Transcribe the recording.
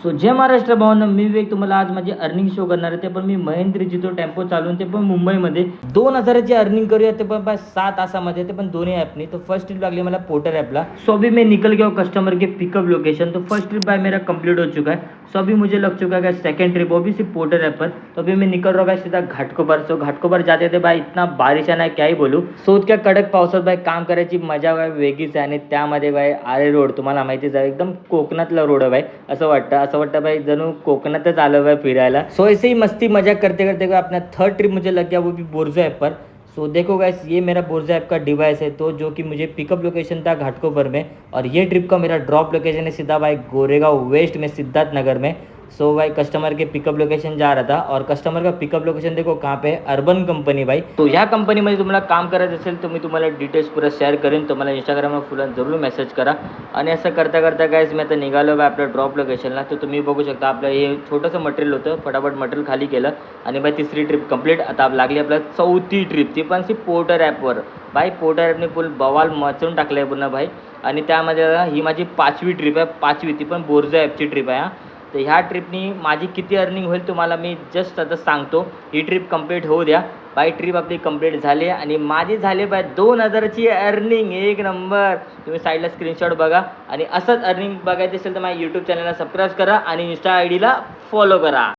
So जय महाराष्ट्र भावांनो, मी विवेक तुम्हाला आज माझी अर्निंग शो करणार आहे. ते पण मी महेंद्र जितो टेम्पो चालवून, ते पण मुंबईमध्ये 2,000ची अर्निंग करूया, ते पण 7 तासामध्ये, ते पण दोन्ही ॲपनी. तो फर्स्ट ट्रिप लागली मला पोर्टर ऐप. सो अभी मैं निकल गया हूँ कस्टमर के पिकअप लोकेशन. तो फर्स्ट ट्रिप भाई मेरा कंप्लीट हो चुका है. सो अभी मुझे लग चुका है सेकंड ट्रिप, वो भी सिर्फ पोर्टर ऐप पर. तो अभी मैं निकल रहा हूँ सीधा घाटकोपर. सो घाटकोपर जाते थे भाई, इतना बारिश आहे ना, क्या ही बोलू. सो इतक्या कडक पावसात भाई काम करायची मजा भाई वेगळीच आहे. आणि त्यामध्ये भाई आरे रोड तुम्हाला माहितीच आहे, एकदम कोकणातला रोड आहे भाई. असं वाटतं भाई जणू कोकणातच आलो भाई फिरायला. सो ऐसे ही मस्ती मजाक करते करते अपना थर्ड ट्रिप मुझे लग गया, वो भी बोर्जो ऐप पर. सो देखो गाइस, ये मेरा बोर्जो ऐप का डिवाइस है, तो जो कि मुझे पिकअप लोकेशन था घाटकोपर में, और ये ट्रिप का मेरा ड्रॉप लोकेशन है सीधा भाई गोरेगांव वेस्ट में, सिद्धार्थ नगर में. सो भाई कस्टमर के पिकअप लोकेशन जा रहा था, और कस्टमर का पिकअप लोकेशन देखो कहाँ पे है, अर्बन कंपनी भाई. तो ह्या कंपनीमध्ये तुम्हाला काम करायचं असेल तर मी तुम्हाला डिटेल्स पुरा शेअर करेन. तर मला इंस्टाग्रामवर फुला जरूर मेसेज करा. आणि असं करता करता गाईज मी आता निघालो बाय आपल्या ड्रॉप लोकेशनला. तर तुम्ही बघू शकता आपलं हे छोटंसं मटेरियल होतं, फटाफट मटेरियल खाली केलं आणि बाय तिसरी ट्रिप कंप्लीट. आता लागली आपल्या चौथी ट्रिप, ती पण सी पोर्टर ॲपवर. भाई पोर्टर ॲपने फुल बवाल मचून टाकलं आहे पूर्ण भाई. आणि त्यामध्ये ही माझी 5वी ट्रिप आहे, 5वी, ती पण बोर्जो ॲपची ट्रिप आहे. तर ह्या ट्रिपनी माझी किती अर्निंग होईल तुम्हाला मी जस्ट आता सांगतो. ही ट्रिप कंप्लीट होऊ द्या. बाय ट्रिप आपली कंप्लीट झाली आणि माझी झाली बाय 2,000ची अर्निंग. एक नंबर. तुम्ही साईडला स्क्रीनशॉट बघा. आणि असंच अर्निंग बघायचं असेल तर माझ्या यूट्यूब चॅनलला सबस्क्राईब करा आणि इंस्टा आय डीला फॉलो करा.